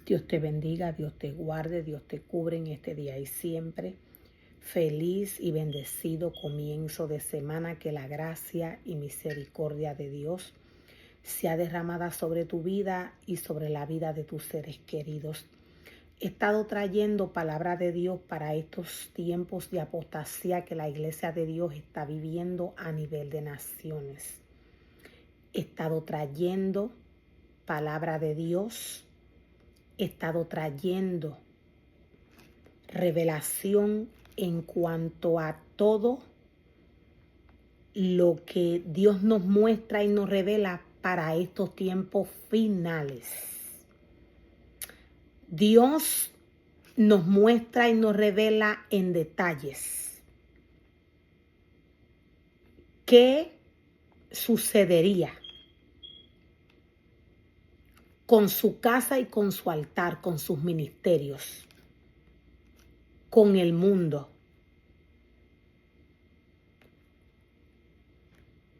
Dios te bendiga, Dios te guarde, Dios te cubre en este día y siempre. Feliz y bendecido comienzo de semana, que la gracia y misericordia de Dios sea derramada sobre tu vida y sobre la vida de tus seres queridos. He estado trayendo palabra de Dios para estos tiempos de apostasía que la iglesia de Dios está viviendo a nivel de naciones. He estado trayendo palabra de Dios. He estado trayendo revelación en cuanto a todo lo que Dios nos muestra y nos revela para estos tiempos finales. Dios nos muestra y nos revela en detalles qué sucedería con su casa y con su altar, con sus ministerios, con el mundo.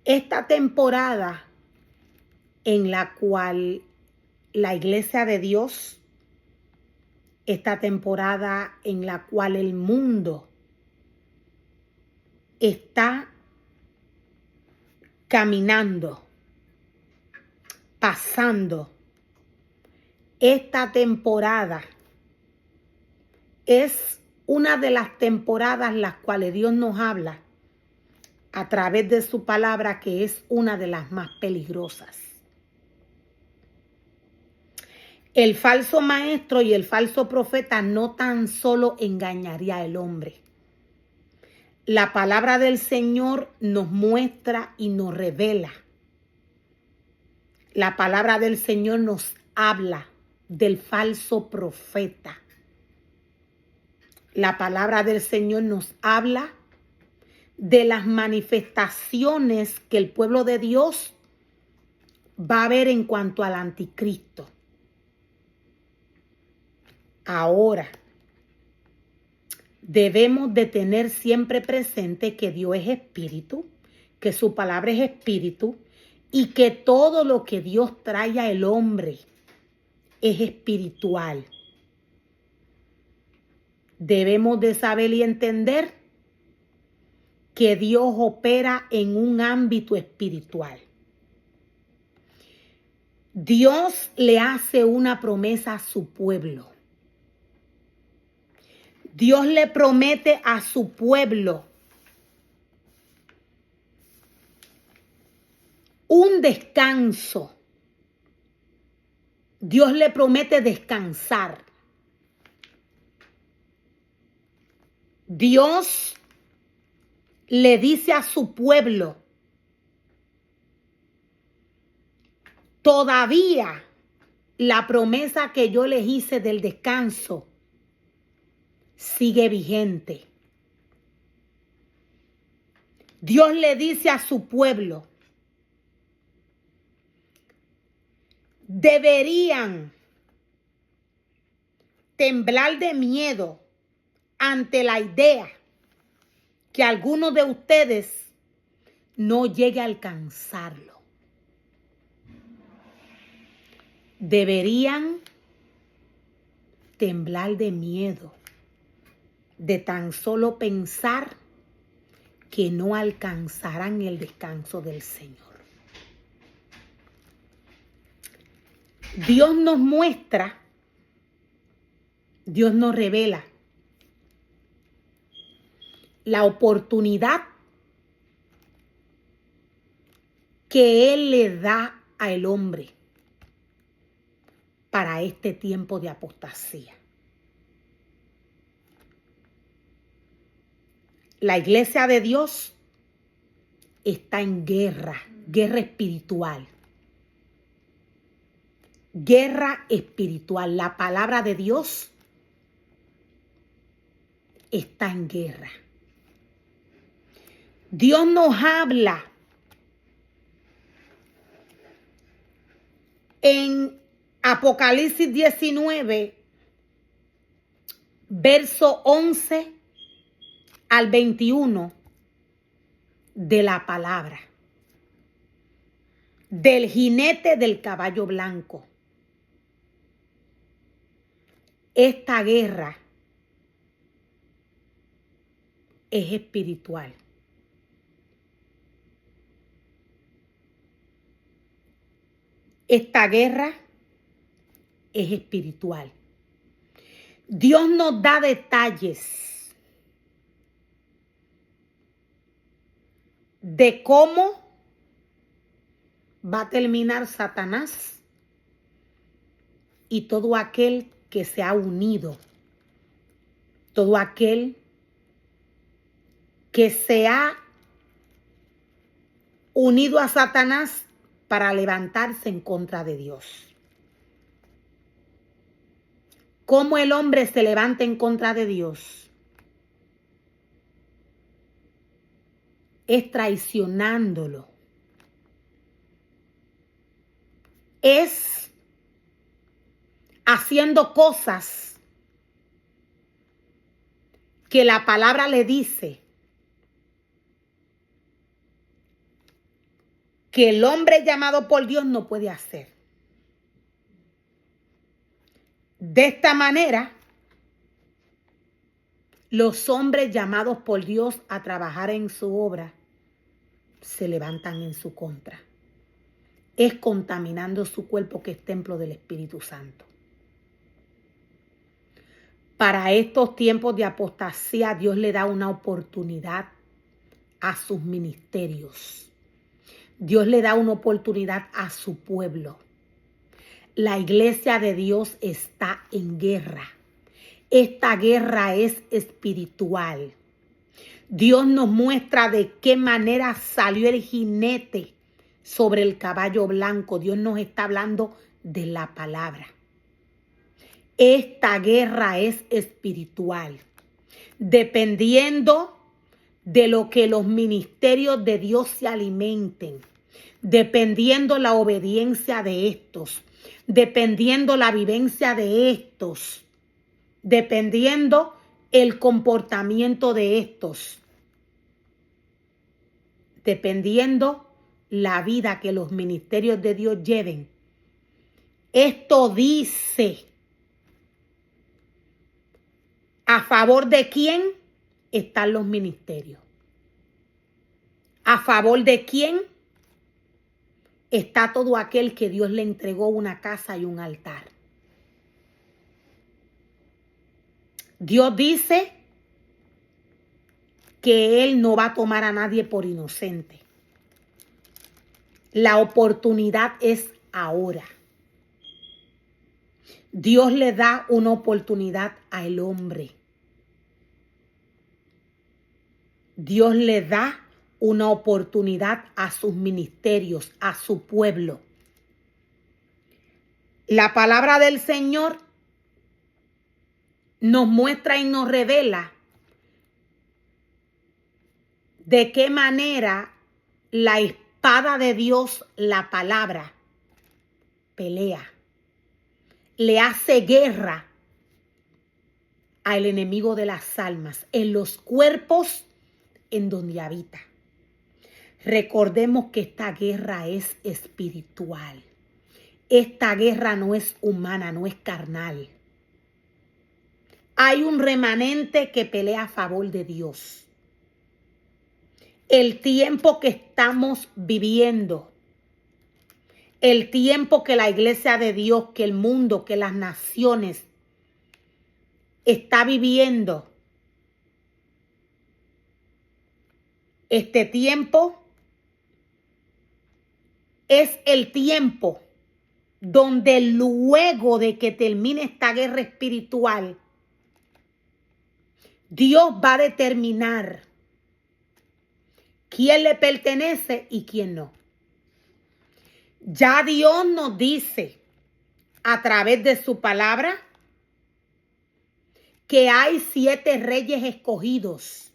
Esta temporada en la cual la iglesia de Dios, esta temporada en la cual el mundo está caminando, pasando, esta temporada es una de las temporadas las cuales Dios nos habla a través de su palabra, que es una de las más peligrosas. El falso maestro y el falso profeta no tan solo engañaría al hombre. La palabra del Señor nos muestra y nos revela. La palabra del Señor nos habla del falso profeta. La palabra del Señor nos habla de las manifestaciones que el pueblo de Dios va a ver en cuanto al anticristo. Ahora, debemos de tener siempre presente que Dios es espíritu, que su palabra es espíritu y que todo lo que Dios trae al hombre es espiritual. Debemos de saber y entender que Dios opera en un ámbito espiritual. Dios le hace una promesa a su pueblo. Dios le promete a su pueblo un descanso. Dios le promete descansar. Dios le dice a su pueblo: todavía la promesa que yo les hice del descanso sigue vigente. Dios le dice a su pueblo: deberían temblar de miedo ante la idea que alguno de ustedes no llegue a alcanzarlo. Deberían temblar de miedo de tan solo pensar que no alcanzarán el descanso del Señor. Dios nos muestra, Dios nos revela la oportunidad que Él le da al hombre para este tiempo de apostasía. La iglesia de Dios está en guerra, guerra espiritual. Guerra espiritual. La palabra de Dios está en guerra. Dios nos habla en Apocalipsis 19, verso 11 al 21, de la palabra del jinete del caballo blanco. Esta guerra es espiritual. Esta guerra es espiritual. Dios nos da detalles de cómo va a terminar Satanás y todo aquel que se ha unido, todo aquel que se ha unido a Satanás para levantarse en contra de Dios. ¿Cómo el hombre se levanta en contra de Dios? Es traicionándolo. Es haciendo cosas que la palabra le dice que el hombre llamado por Dios no puede hacer. De esta manera, los hombres llamados por Dios a trabajar en su obra se levantan en su contra. Es contaminando su cuerpo, que es templo del Espíritu Santo. Para estos tiempos de apostasía, Dios le da una oportunidad a sus ministerios. Dios le da una oportunidad a su pueblo. La iglesia de Dios está en guerra. Esta guerra es espiritual. Dios nos muestra de qué manera salió el jinete sobre el caballo blanco. Dios nos está hablando de la palabra. Esta guerra es espiritual. Dependiendo de lo que los ministerios de Dios se alimenten, dependiendo la obediencia de estos, dependiendo la vivencia de estos, dependiendo el comportamiento de estos, dependiendo la vida que los ministerios de Dios lleven. Esto dice a favor de quién están los ministerios. A favor de quién está todo aquel que Dios le entregó una casa y un altar. Dios dice que Él no va a tomar a nadie por inocente. La oportunidad es ahora. Dios le da una oportunidad al hombre. Dios le da una oportunidad a sus ministerios, a su pueblo. La palabra del Señor nos muestra y nos revela de qué manera la espada de Dios, la palabra, pelea, le hace guerra al enemigo de las almas en los cuerpos en donde habita. Recordemos que esta guerra es espiritual. Esta guerra no es humana, no es carnal. Hay un remanente que pelea a favor de Dios. El tiempo que estamos viviendo, el tiempo que la iglesia de Dios, que el mundo, que las naciones está viviendo, este tiempo es el tiempo donde luego de que termine esta guerra espiritual, Dios va a determinar quién le pertenece y quién no. Ya Dios nos dice a través de su palabra que hay 7 reyes escogidos.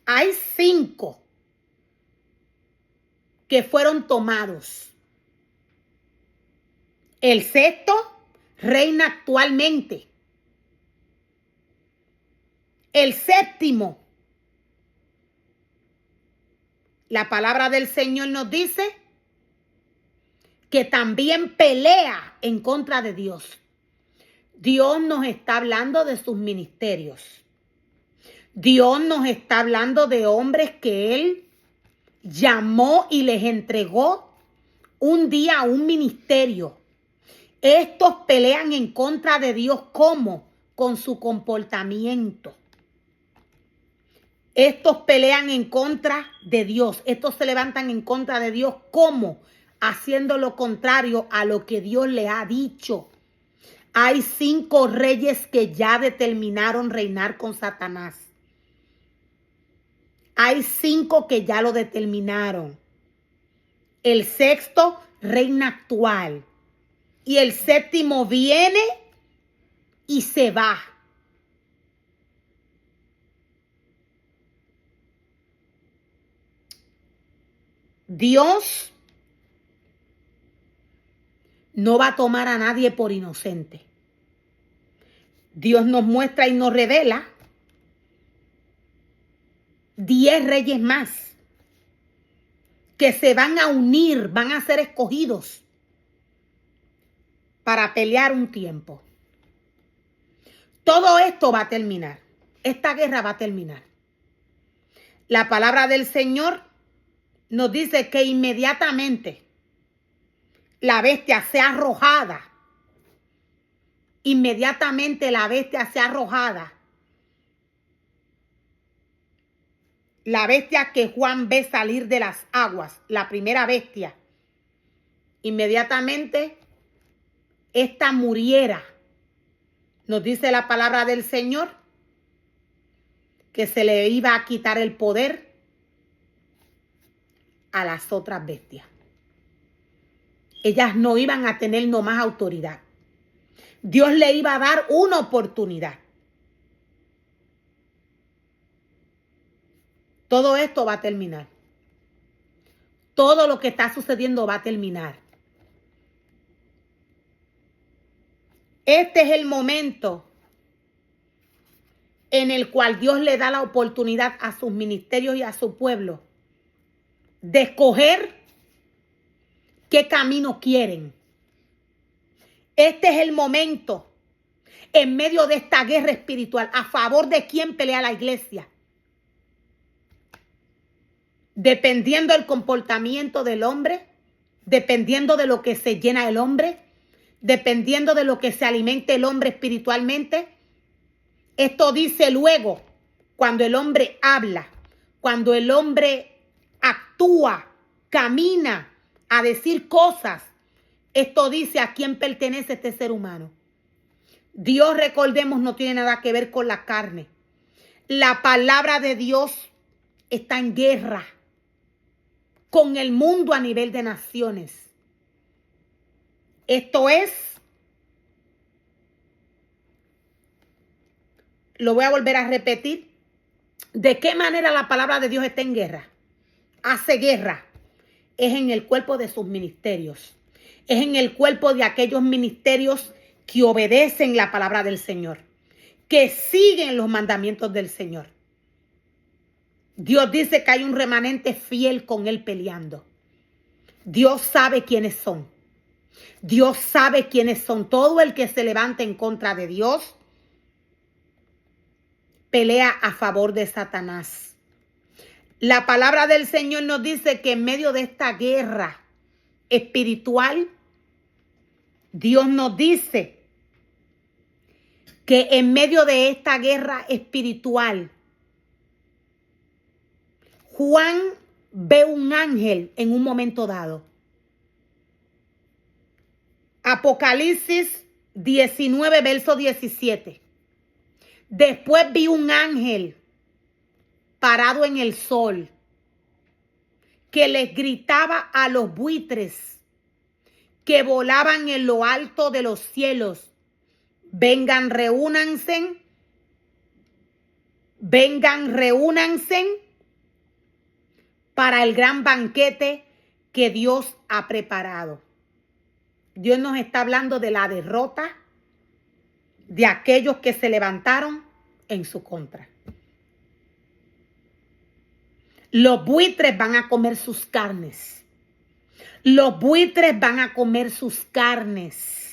Hay 5 que fueron tomados. El 6º reina actualmente. El 7º, la palabra del Señor nos dice que también pelea en contra de Dios. Dios nos está hablando de sus ministerios. Dios nos está hablando de hombres que Él llamó y les entregó un día un ministerio. Estos pelean en contra de Dios. ¿Cómo? Con su comportamiento. Estos pelean en contra de Dios. Estos se levantan en contra de Dios. ¿Cómo? Haciendo lo contrario a lo que Dios le ha dicho. Hay 5 reyes que ya determinaron reinar con Satanás. Hay 5 que ya lo determinaron. El 6º reina actual. Y el 7º viene y se va. Dios no va a tomar a nadie por inocente. Dios nos muestra y nos revela 10 reyes más que se van a unir, van a ser escogidos para pelear un tiempo. Todo esto va a terminar. Esta guerra va a terminar. La palabra del Señor nos dice que inmediatamente la bestia sea arrojada. Inmediatamente la bestia sea arrojada. La bestia que Juan ve salir de las aguas, la primera bestia, inmediatamente esta muriera. Nos dice la palabra del Señor que se le iba a quitar el poder a las otras bestias. Ellas no iban a tener no más autoridad. Dios le iba a dar una oportunidad. Todo esto va a terminar. Todo lo que está sucediendo va a terminar. Este es el momento en el cual Dios le da la oportunidad a sus ministerios y a su pueblo de escoger qué camino quieren. Este es el momento en medio de esta guerra espiritual a favor de quién pelea la iglesia. Dependiendo del comportamiento del hombre, dependiendo de lo que se llena el hombre, dependiendo de lo que se alimente el hombre espiritualmente. Esto dice luego, cuando el hombre habla, cuando el hombre actúa, camina a decir cosas, esto dice a quién pertenece este ser humano. Dios, recordemos, no tiene nada que ver con la carne. La palabra de Dios está en guerra con el mundo a nivel de naciones. Esto es, lo voy a volver a repetir, ¿de qué manera la palabra de Dios está en guerra? Hace guerra. Es en el cuerpo de sus ministerios. Es en el cuerpo de aquellos ministerios que obedecen la palabra del Señor, que siguen los mandamientos del Señor. Dios dice que hay un remanente fiel con Él peleando. Dios sabe quiénes son. Dios sabe quiénes son. Todo el que se levanta en contra de Dios pelea a favor de Satanás. La palabra del Señor nos dice que en medio de esta guerra espiritual, Dios nos dice que en medio de esta guerra espiritual, Juan ve un ángel en un momento dado. Apocalipsis 19, verso 17. Después vi un ángel parado en el sol que les gritaba a los buitres que volaban en lo alto de los cielos: vengan, reúnanse para el gran banquete que Dios ha preparado. Dios nos está hablando de la derrota de aquellos que se levantaron en su contra. Los buitres van a comer sus carnes. Los buitres van a comer sus carnes.